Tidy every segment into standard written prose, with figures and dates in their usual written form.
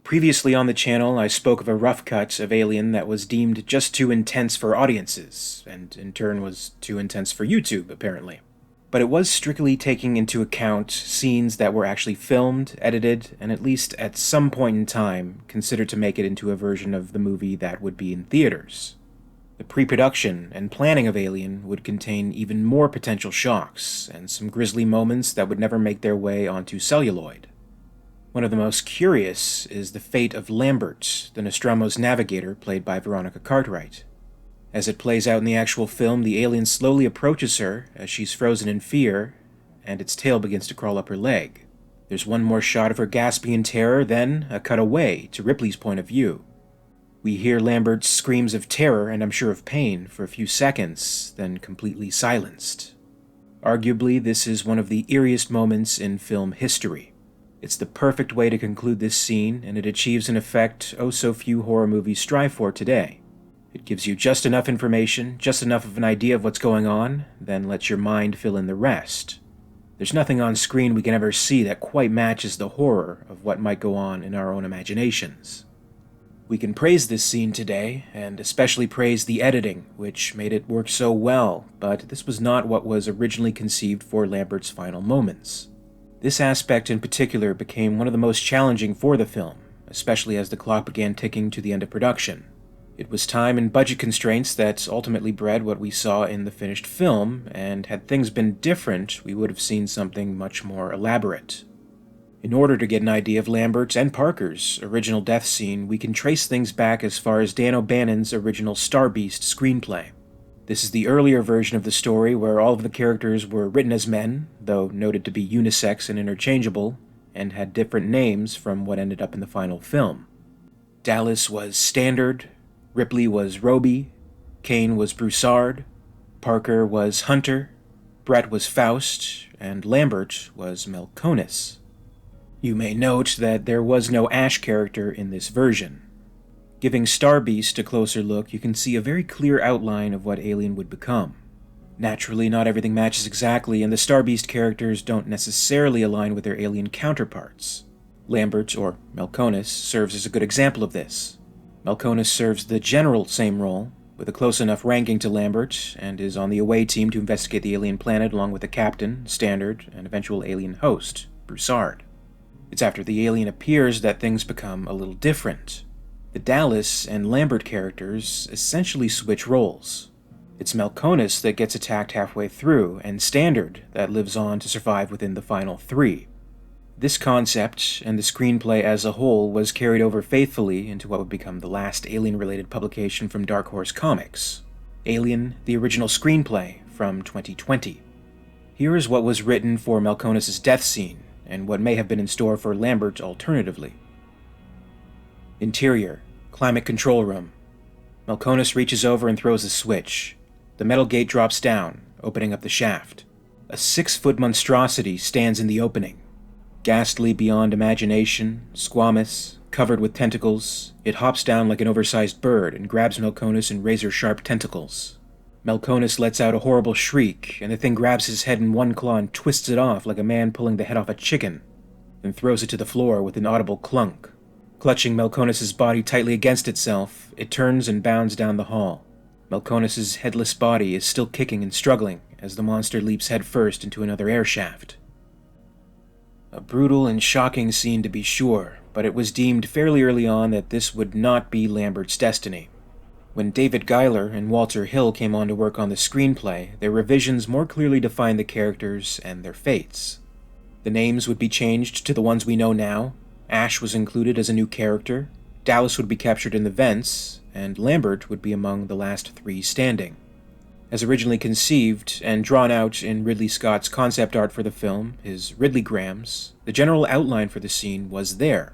Previously on the channel, I spoke of a rough cut of Alien that was deemed just too intense for audiences, and in turn was too intense for YouTube, apparently. But it was strictly taking into account scenes that were actually filmed, edited, and at least at some point in time considered to make it into a version of the movie that would be in theaters. The pre-production and planning of Alien would contain even more potential shocks, and some grisly moments that would never make their way onto celluloid. One of the most curious is the fate of Lambert, the Nostromo's navigator, played by Veronica Cartwright. As it plays out in the actual film, the alien slowly approaches her as she's frozen in fear, and its tail begins to crawl up her leg. There's one more shot of her gasping in terror, then a cut away to Ripley's point of view. We hear Lambert's screams of terror, and I'm sure of pain, for a few seconds, then completely silenced. Arguably, this is one of the eeriest moments in film history. It's the perfect way to conclude this scene, and it achieves an effect oh so few horror movies strive for today. It gives you just enough information, just enough of an idea of what's going on, then lets your mind fill in the rest. There's nothing on screen we can ever see that quite matches the horror of what might go on in our own imaginations. We can praise this scene today, and especially praise the editing, which made it work so well, but this was not what was originally conceived for Lambert's final moments. This aspect in particular became one of the most challenging for the film, especially as the clock began ticking to the end of production. It was time and budget constraints that ultimately bred what we saw in the finished film, and had things been different, we would have seen something much more elaborate. In order to get an idea of Lambert's and Parker's original death scene, we can trace things back as far as Dan O'Bannon's original Star Beast screenplay. This is the earlier version of the story where all of the characters were written as men, though noted to be unisex and interchangeable, and had different names from what ended up in the final film. Dallas was Standard, Ripley was Roby, Kane was Broussard, Parker was Hunter, Brett was Faust, and Lambert was Melkonis. You may note that there was no Ash character in this version. Giving Star Beast a closer look, you can see a very clear outline of what Alien would become. Naturally, not everything matches exactly, and the Star Beast characters don't necessarily align with their alien counterparts. Lambert, or Melkonis, serves as a good example of this. Melkonis serves the general same role, with a close enough ranking to Lambert, and is on the away team to investigate the alien planet along with the captain, Standard, and eventual alien host, Broussard. It's after the alien appears that things become a little different. The Dallas and Lambert characters essentially switch roles. It's Melkonis that gets attacked halfway through, and Standard that lives on to survive within the final three. This concept, and the screenplay as a whole, was carried over faithfully into what would become the last Alien-related publication from Dark Horse Comics, Alien, the original screenplay, from 2020. Here is what was written for Melkonis' death scene, and what may have been in store for Lambert alternatively. Interior, climate control room. Melkonis reaches over and throws a switch. The metal gate drops down, opening up the shaft. A 6-foot monstrosity stands in the opening. Ghastly beyond imagination, squamous, covered with tentacles, it hops down like an oversized bird and grabs Melkonis in razor-sharp tentacles. Melkonis lets out a horrible shriek, and the thing grabs his head in one claw and twists it off like a man pulling the head off a chicken, then throws it to the floor with an audible clunk. Clutching Melkonis' body tightly against itself, it turns and bounds down the hall. Melkonis' headless body is still kicking and struggling as the monster leaps headfirst into another air shaft. A brutal and shocking scene to be sure, but it was deemed fairly early on that this would not be Lambert's destiny. When David Giler and Walter Hill came on to work on the screenplay, their revisions more clearly defined the characters and their fates. The names would be changed to the ones we know now. Ash was included as a new character, Dallas would be captured in the vents, and Lambert would be among the last three standing. As originally conceived and drawn out in Ridley Scott's concept art for the film, his Ridleygrams, the general outline for the scene was there.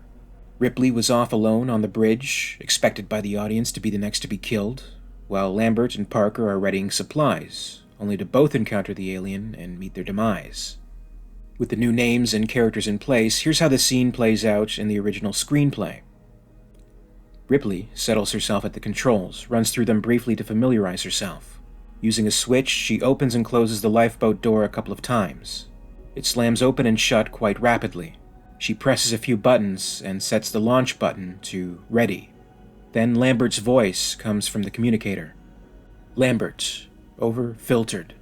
Ripley was off alone on the bridge, expected by the audience to be the next to be killed, while Lambert and Parker are readying supplies, only to both encounter the alien and meet their demise. With the new names and characters in place, here's how the scene plays out in the original screenplay. Ripley settles herself at the controls, runs through them briefly to familiarize herself. Using a switch, she opens and closes the lifeboat door a couple of times. It slams open and shut quite rapidly. She presses a few buttons and sets the launch button to ready. Then Lambert's voice comes from the communicator. Lambert, over, filtered.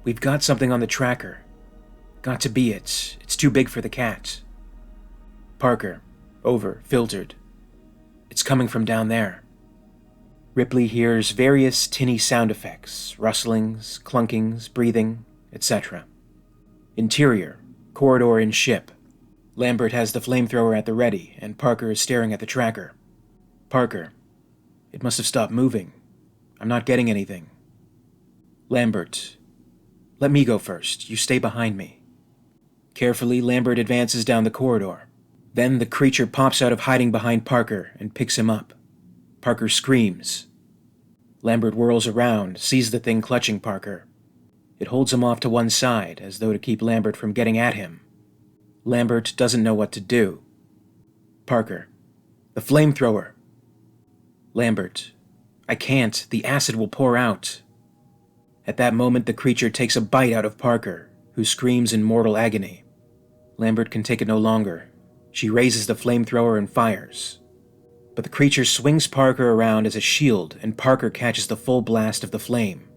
We've got something on the tracker. Got to be it. It's too big for the cat. Parker, over, filtered. It's coming from down there. Ripley hears various tinny sound effects, rustlings, clunkings, breathing, etc. Interior, corridor in ship. Lambert has the flamethrower at the ready, and Parker is staring at the tracker. Parker, it must have stopped moving. I'm not getting anything. Lambert, let me go first. You stay behind me. Carefully, Lambert advances down the corridor. Then the creature pops out of hiding behind Parker and picks him up. Parker screams. Lambert whirls around, sees the thing clutching Parker. It holds him off to one side, as though to keep Lambert from getting at him. Lambert doesn't know what to do. Parker, the flamethrower. Lambert, I can't. The acid will pour out. At that moment, the creature takes a bite out of Parker, who screams in mortal agony. Lambert can take it no longer. She raises the flamethrower and fires. But the creature swings Parker around as a shield, and Parker catches the full blast of the flame.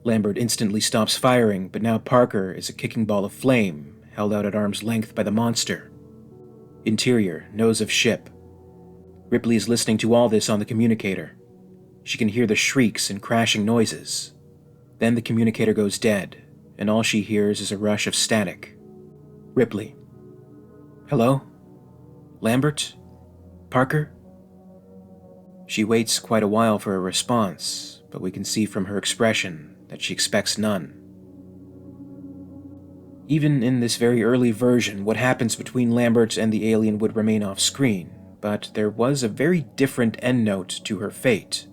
Lambert instantly stops firing, but now Parker is a kicking ball of flame, held out at arm's length by the monster. Interior, nose of ship. Ripley is listening to all this on the communicator. She can hear the shrieks and crashing noises. Then the communicator goes dead, and all she hears is a rush of static. Ripley. Hello? Lambert? Parker? She waits quite a while for a response, but we can see from her expression that she expects none. Even in this very early version, what happens between Lambert and the alien would remain off-screen, but there was a very different endnote to her fate.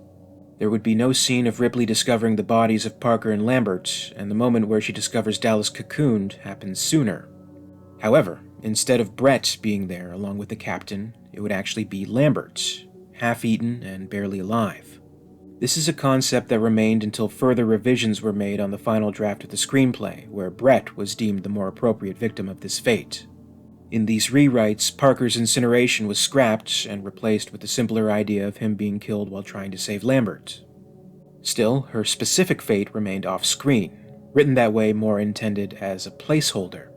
There would be no scene of Ripley discovering the bodies of Parker and Lambert, and the moment where she discovers Dallas cocooned happens sooner. However, instead of Brett being there along with the captain, it would actually be Lambert, half-eaten and barely alive. This is a concept that remained until further revisions were made on the final draft of the screenplay, where Brett was deemed the more appropriate victim of this fate. In these rewrites, Parker's incineration was scrapped and replaced with the simpler idea of him being killed while trying to save Lambert. Still, her specific fate remained off-screen, written that way more intended as a placeholder.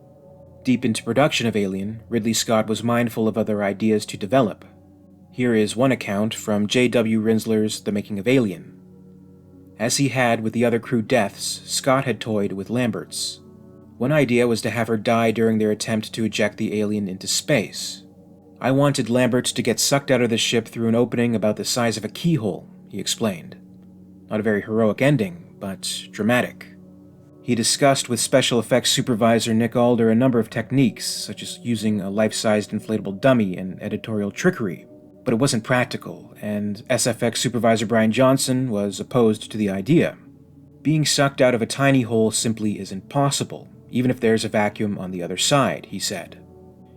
Deep into production of Alien, Ridley Scott was mindful of other ideas to develop. Here is one account from J.W. Rinsler's The Making of Alien. As he had with the other crew deaths, Scott had toyed with Lambert's. One idea was to have her die during their attempt to eject the alien into space. I wanted Lambert to get sucked out of the ship through an opening about the size of a keyhole, he explained. Not a very heroic ending, but dramatic. He discussed with special effects supervisor Nick Alder a number of techniques, such as using a life-sized inflatable dummy and editorial trickery, but it wasn't practical, and SFX supervisor Brian Johnson was opposed to the idea. Being sucked out of a tiny hole simply isn't possible, even if there's a vacuum on the other side, he said.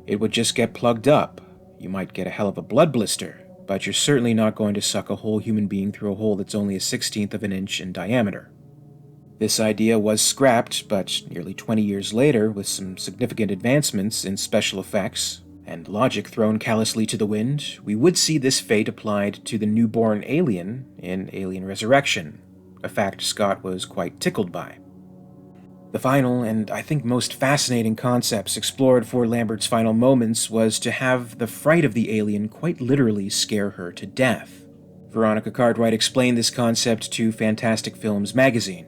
It would just get plugged up. You might get a hell of a blood blister, but you're certainly not going to suck a whole human being through a hole that's only a 1/16 of an inch in diameter. This idea was scrapped, but nearly 20 years later, with some significant advancements in special effects, and logic thrown callously to the wind, we would see this fate applied to the newborn alien in Alien Resurrection, a fact Scott was quite tickled by. The final, and I think most fascinating concepts explored for Lambert's final moments was to have the fright of the alien quite literally scare her to death. Veronica Cartwright explained this concept to Fantastic Films magazine.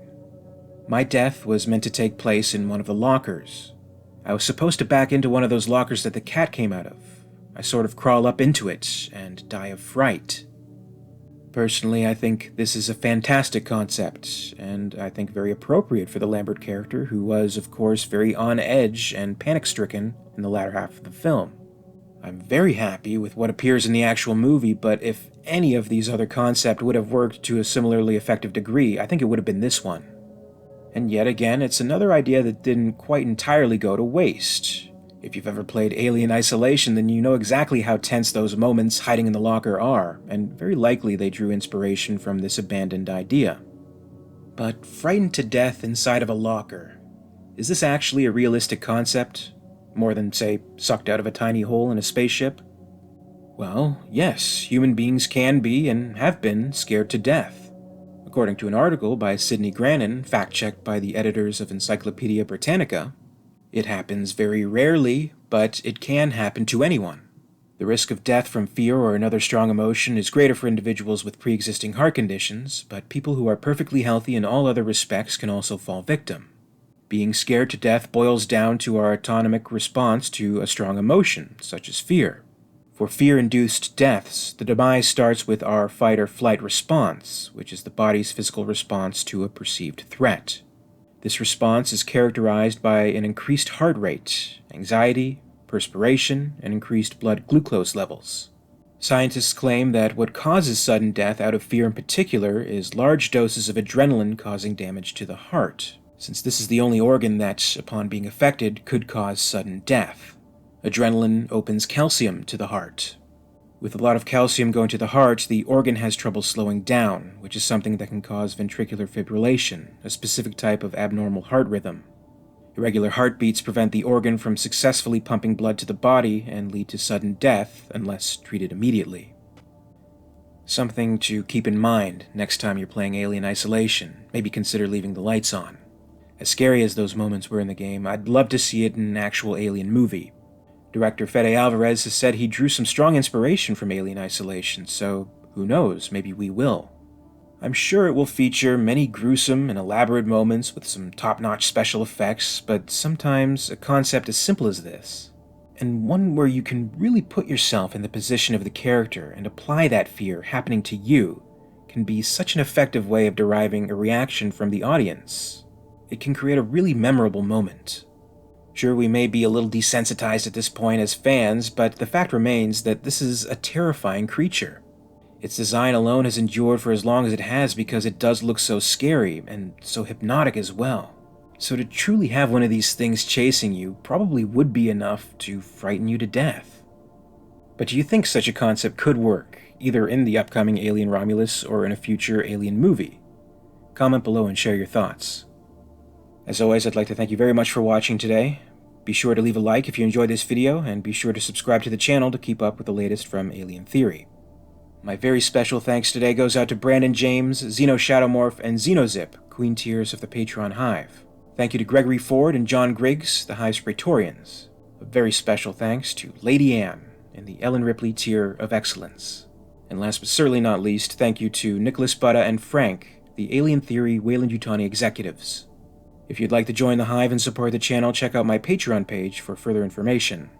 My death was meant to take place in one of the lockers. I was supposed to back into one of those lockers that the cat came out of. I sort of crawl up into it and die of fright. Personally, I think this is a fantastic concept, and I think very appropriate for the Lambert character, who was, of course, very on edge and panic-stricken in the latter half of the film. I'm very happy with what appears in the actual movie, but if any of these other concepts would have worked to a similarly effective degree, I think it would have been this one. And yet again, it's another idea that didn't quite entirely go to waste. If you've ever played Alien Isolation, then you know exactly how tense those moments hiding in the locker are, and very likely they drew inspiration from this abandoned idea. But frightened to death inside of a locker, is this actually a realistic concept? More than, say, sucked out of a tiny hole in a spaceship? Well, yes, human beings can be and have been scared to death. According to an article by Sidney Grannon, fact-checked by the editors of Encyclopedia Britannica, it happens very rarely, but it can happen to anyone. The risk of death from fear or another strong emotion is greater for individuals with pre-existing heart conditions, but people who are perfectly healthy in all other respects can also fall victim. Being scared to death boils down to our autonomic response to a strong emotion, such as fear. For fear-induced deaths, the demise starts with our fight-or-flight response, which is the body's physical response to a perceived threat. This response is characterized by an increased heart rate, anxiety, perspiration, and increased blood glucose levels. Scientists claim that what causes sudden death out of fear in particular is large doses of adrenaline causing damage to the heart, since this is the only organ that, upon being affected, could cause sudden death. Adrenaline opens calcium to the heart. With a lot of calcium going to the heart, the organ has trouble slowing down, which is something that can cause ventricular fibrillation, a specific type of abnormal heart rhythm. Irregular heartbeats prevent the organ from successfully pumping blood to the body and lead to sudden death unless treated immediately. Something to keep in mind next time you're playing Alien Isolation. Maybe consider leaving the lights on. As scary as those moments were in the game, I'd love to see it in an actual Alien movie. Director Fede Alvarez has said he drew some strong inspiration from Alien Isolation, so who knows, maybe we will. I'm sure it will feature many gruesome and elaborate moments with some top-notch special effects, but sometimes a concept as simple as this, and one where you can really put yourself in the position of the character and apply that fear happening to you, can be such an effective way of deriving a reaction from the audience. It can create a really memorable moment. Sure, we may be a little desensitized at this point as fans, but the fact remains that this is a terrifying creature. Its design alone has endured for as long as it has because it does look so scary, and so hypnotic as well. So to truly have one of these things chasing you probably would be enough to frighten you to death. But do you think such a concept could work, either in the upcoming Alien Romulus or in a future Alien movie? Comment below and share your thoughts. As always, I'd like to thank you very much for watching today. Be sure to leave a like if you enjoyed this video, and be sure to subscribe to the channel to keep up with the latest from Alien Theory. My very special thanks today goes out to Brandon James, XenoShadowMorph, and XenoZip, Queen Tiers of the Patreon Hive. Thank you to Gregory Ford and John Griggs, the Hive's Praetorians. A very special thanks to Lady Anne in the Ellen Ripley Tier of Excellence. And last but certainly not least, thank you to Nicholas Butta and Frank, the Alien Theory YUTANI executives. If you'd like to join the Hive and support the channel, check out my Patreon page for further information.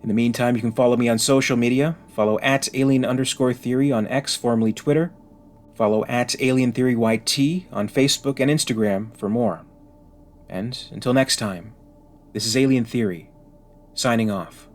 In the meantime, you can follow me on social media. Follow @alien_theory on X, formerly Twitter. Follow @AlienTheoryYT on Facebook and Instagram for more. And until next time, this is Alien Theory, signing off.